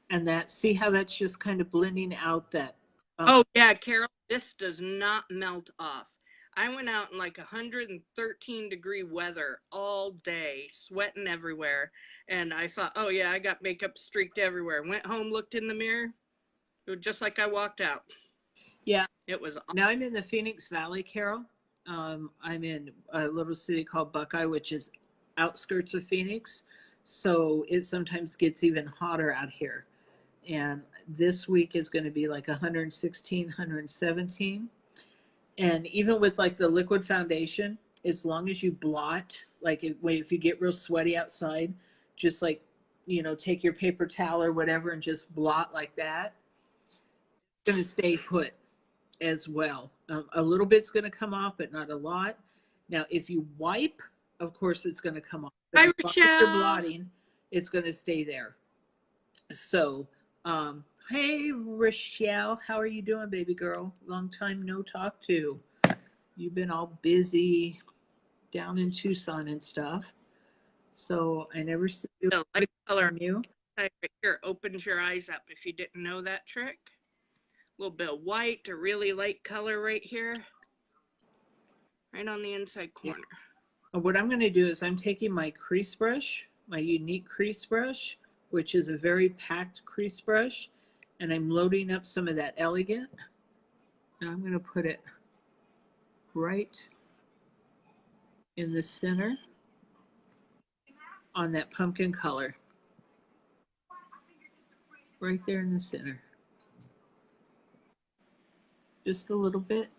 and that, see how that's just kind of blending out that. Oh yeah, Carol, this does not melt off. I went out in like 113-degree weather all day, sweating everywhere. And I thought, oh yeah, I got makeup streaked everywhere. Went home, looked in the mirror. It was just like I walked out. Yeah. It was awesome. Now I'm in the Phoenix Valley, Carol. I'm in a little city called Buckeye, which is outskirts of Phoenix. So it sometimes gets even hotter out here. And this week is going to be like 116, 117. And even with like the liquid foundation, as long as you blot, like if you get real sweaty outside, just like you know, take your paper towel or whatever and just blot like that, it's going to stay put as well. A little bit's going to come off, but not a lot. Now, if you wipe, of course, it's going to come off. But Hi, as long as you're Rochelle. blotting, it's going to stay there. So, hey, Rochelle, how are you doing, baby girl? Long time no talk to. You've been all busy down in Tucson and stuff. So I never see you. The light color From you. right here opens your eyes up if you didn't know that trick. A little bit of white, a really light color right here. Right on the inside corner. Yeah. What I'm going to do is I'm taking my crease brush, my Younique crease brush, which is a very packed crease brush, and I'm loading up some of that Elegant. And I'm going to put it right in the center on that pumpkin color. Right there in the center. Just a little bit.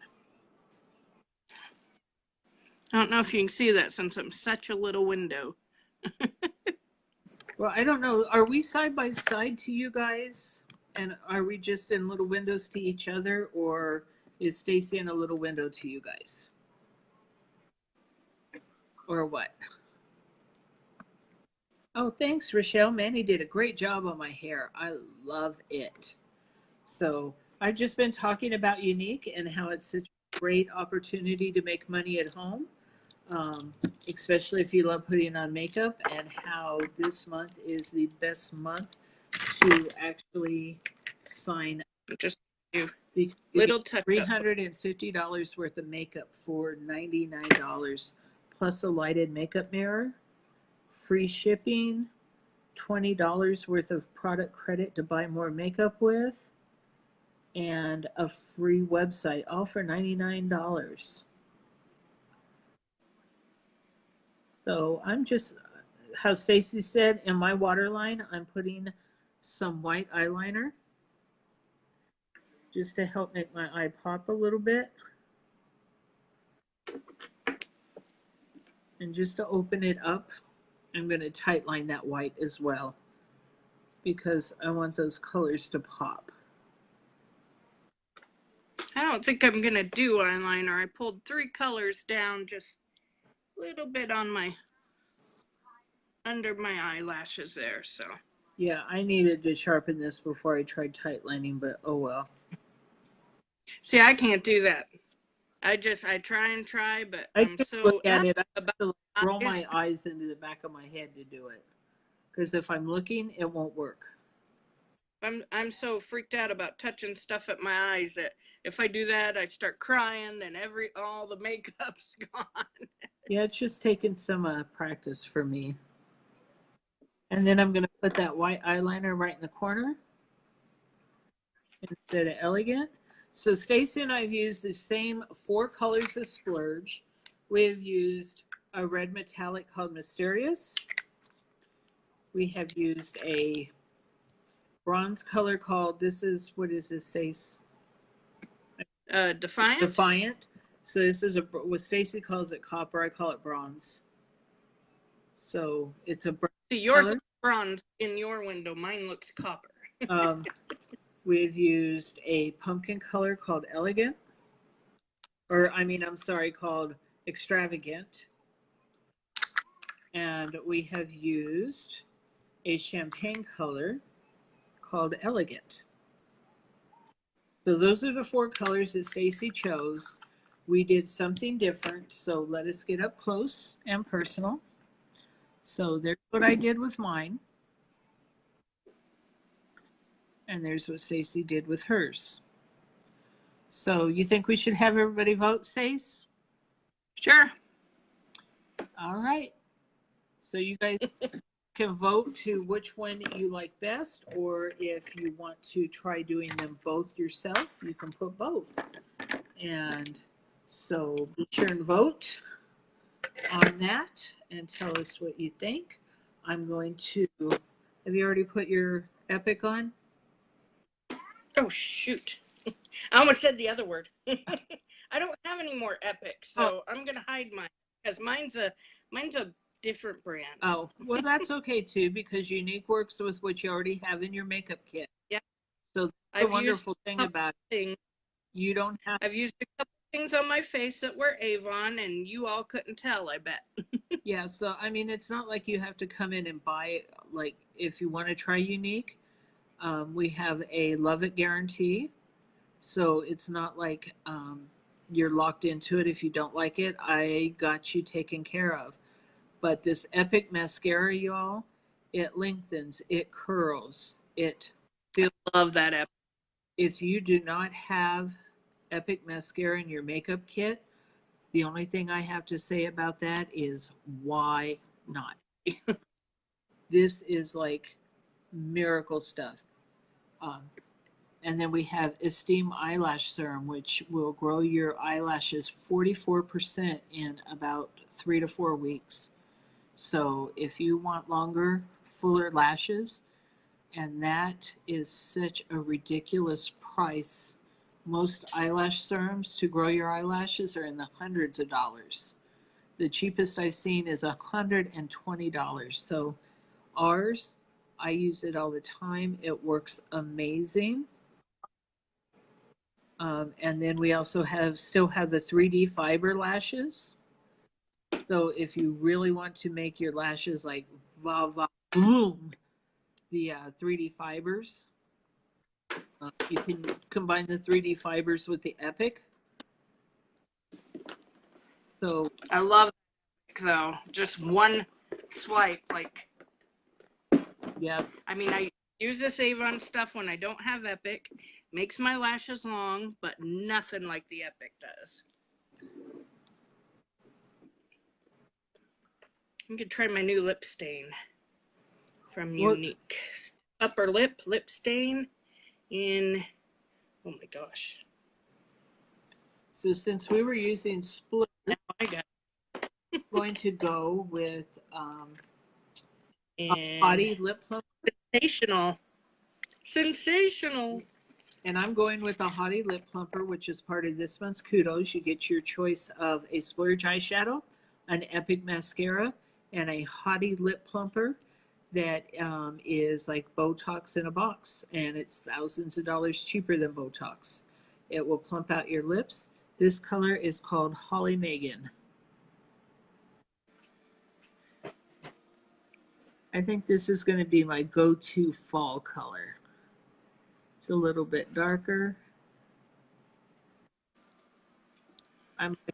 I don't know if you can see that since I'm such a little window. Well, I don't know. Are we side by side to you guys? And are we just in little windows to each other? Or is Stacie in a little window to you guys? Or what? Oh, thanks, Rochelle. Manny did a great job on my hair. I love it. So I've just been talking about Younique and how it's such a great opportunity to make money at home, especially if you love putting on makeup, and how this month is the best month to actually sign up. Just do Because little touch up. $350 worth of makeup for $99, plus a lighted makeup mirror, free shipping, $20 worth of product credit to buy more makeup with, and a free website, all for $99. So I'm just, how Stacie said, in my waterline, I'm putting some white eyeliner just to help make my eye pop a little bit. And just to open it up, I'm going to tightline that white as well, because I want those colors to pop. I don't think I'm going to do eyeliner. I pulled 3 colors down just a little bit on my, under my eyelashes there, so. Yeah, I needed to sharpen this before I tried tightlining, but oh well. See, I can't do that. I try and try, but I'm so look at it. I have about to roll my eyes into the back of my head to do it, because if I'm looking, it won't work. I'm so freaked out about touching stuff at my eyes that if I do that, I start crying and all the makeup's gone. Yeah, it's just taking some practice for me. And then I'm going to put that white eyeliner right in the corner instead of Elegant. So Stacie and I have used the same 4 colors of splurge. We have used a red metallic called Mysterious. We have used a bronze color called, what is this, Stace? Defiant? Defiant. So this is what Stacie calls it copper. I call it bronze. So it's a bronze. See, yours looks bronze in your window. Mine looks copper. We've used a pumpkin color called Elegant. Called Extravagant. And we have used a champagne color called Elegant. So those are the 4 colors that Stacie chose. We did something different, so let us get up close and personal. So there's what I did with mine. And there's what Stacie did with hers. So you think we should have everybody vote, Stace? Sure. All right. So you guys can vote to which one you like best, or if you want to try doing them both yourself, you can put both. And so be sure and vote on that and tell us what you think. I'm going to, have you already put your Epic on? Oh, shoot. I almost said the other word. I don't have any more Epics, so I'm going to hide mine because mine's a different brand. Oh, well, that's okay too, because Younique works with what you already have in your makeup kit. Yeah. So that's the wonderful thing about it. You don't have. I've used a couple things on my face that were Avon, and you all couldn't tell, I bet. Yeah, so I mean, it's not like you have to come in and buy it. Like, if you want to try Younique, we have a love it guarantee. So it's not like you're locked into it. If you don't like it, I got you taken care of. But this Epic mascara, y'all, it lengthens, it curls, it feels. I love that Epic. If you do not have Epic mascara in your makeup kit, the only thing I have to say about that is why not? This is like miracle stuff. And then we have Esteem Eyelash Serum, which will grow your eyelashes 44% in about 3 to 4 weeks. So if you want longer, fuller lashes, and that is such a ridiculous price. Most eyelash serums to grow your eyelashes are in the hundreds of dollars. The cheapest I've seen is $120. So ours, I use it all the time. It works amazing. And then we also still have the 3D fiber lashes. So if you really want to make your lashes like va va boom, the 3D fibers, you can combine the 3D fibers with the Epic. So I love it though. Just one swipe, like. Yeah. I mean, I use this Avon stuff when I don't have Epic. Makes my lashes long, but nothing like the Epic does. I'm gonna try my new lip stain from Younique. Upper lip stain in, oh my gosh. So since we were using split, I got I'm going to go with Hottie Lip Plumper. Sensational. And I'm going with a Hottie Lip Plumper, which is part of this month's Kudos. You get your choice of a Splurge eyeshadow, an Epic mascara, and a Hottie Lip Plumper that is like Botox in a box. And it's thousands of dollars cheaper than Botox. It will plump out your lips. This color is called Holly Megan. I think this is going to be my go-to fall color. It's a little bit darker.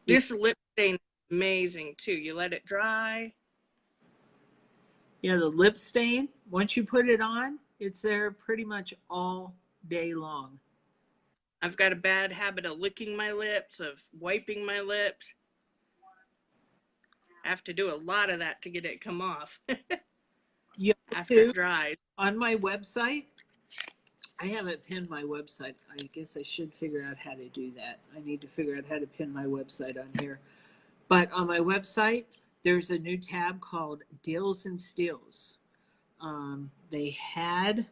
This lip stain is amazing too. You let it dry. Yeah, the lip stain, once you put it on, it's there pretty much all day long. I've got a bad habit of licking my lips, of wiping my lips. I have to do a lot of that to get it come off. Yeah, after it dries. On my website, I haven't pinned my website. I guess I should figure out how to do that. I need to figure out how to pin my website on here. But on my website, there's a new tab called Deals and Steals. They had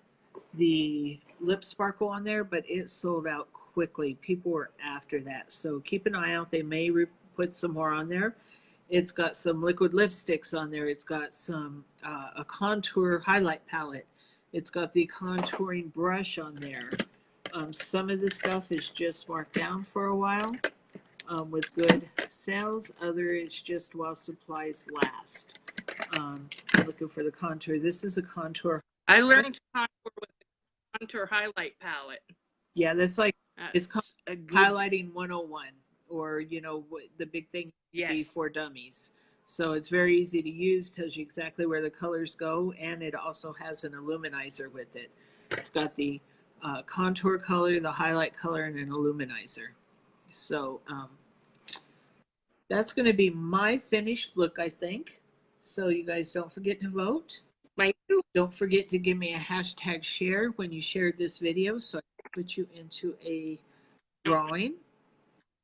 the lip sparkle on there, but it sold out quickly. People were after that. So keep an eye out. They may put some more on there. It's got some liquid lipsticks on there. It's got some a contour highlight palette. It's got the contouring brush on there. Some of the stuff is just marked down for a while with good sales. Other is just while supplies last. I'm looking for the contour. This is a contour. I learned to contour with the contour highlight palette. Yeah, that's like, it's highlighting 101, or, you know, the big thing for dummies. So it's very easy to use, tells you exactly where the colors go, and it also has an illuminizer with it. It's got the contour color, the highlight color, and an illuminizer. So that's going to be my finished look, I think. So you guys don't forget to vote. Don't forget to give me a hashtag share when you shared this video, so I can put you into a drawing.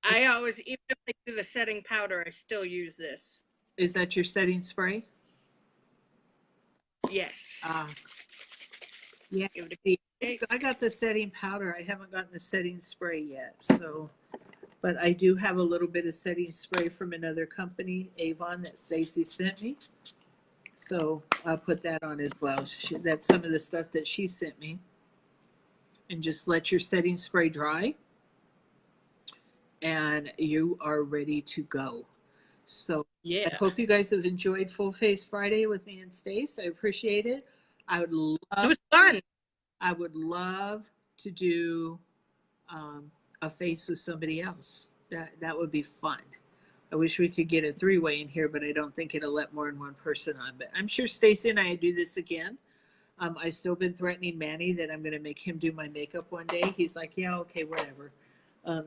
I always, even if I do the setting powder, I still use this. Is that your setting spray? Yes. Yeah. I got the setting powder. I haven't gotten the setting spray yet. So, but I do have a little bit of setting spray from another company, Avon, that Stacie sent me. So I'll put that on as well. That's some of the stuff that she sent me. And just let your setting spray dry, and you are ready to go. So Yeah. I hope you guys have enjoyed Full Face Friday with me and Stace. I appreciate it. I would love. It was fun. I would love to do a face with somebody else. That would be fun. I wish we could get a three-way in here, but I don't think it'll let more than one person on. But I'm sure Stacy and I do this again. I've still been threatening Manny that I'm going to make him do my makeup one day. He's like, yeah, okay, whatever.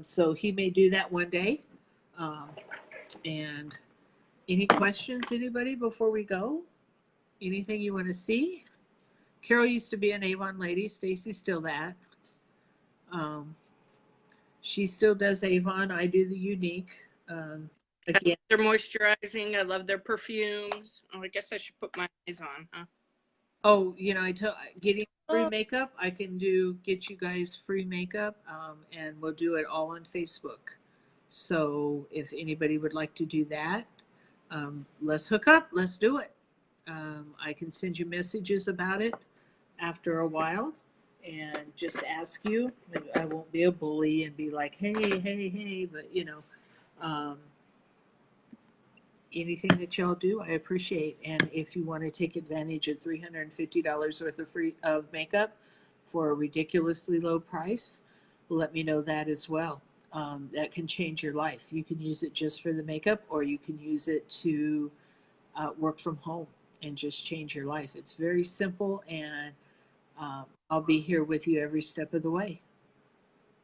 So he may do that one day. And any questions, anybody, before we go? Anything you want to see? Carol used to be an Avon lady. Stacy's still that. She still does Avon. I do the Younique. Again, they're moisturizing. I love their perfumes. Oh, I guess I should put my eyes on, huh? oh, you know, getting free makeup. I can get you guys free makeup, and we'll do it all on Facebook. So if anybody would like to do that, let's hook up. Let's do it. I can send you messages about it after a while and just ask you. I won't be a bully and be like, hey, but you know, anything that y'all do, I appreciate. And if you want to take advantage of $350 worth of makeup for a ridiculously low price, let me know that as well. That can change your life. You can use it just for the makeup, or you can use it to work from home and just change your life. It's very simple, and I'll be here with you every step of the way.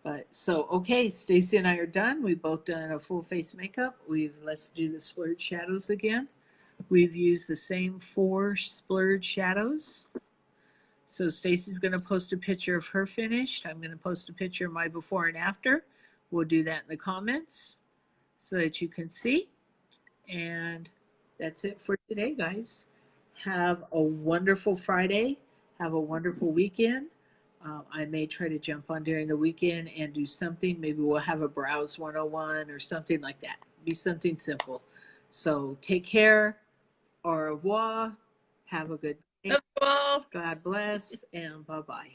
But so, okay, Stacy and I are done. We've both done a full face makeup. Let's do the splurge shadows again. We've used the same 4 splurge shadows. So Stacy's going to post a picture of her finished. I'm going to post a picture of my before and after. We'll do that in the comments so that you can see. And that's it for today, guys. Have a wonderful Friday. Have a wonderful weekend. I may try to jump on during the weekend and do something. Maybe we'll have a browse 101 or something like that. Be something simple. So take care. Au revoir. Have a good day. Love you all. God bless, and bye-bye.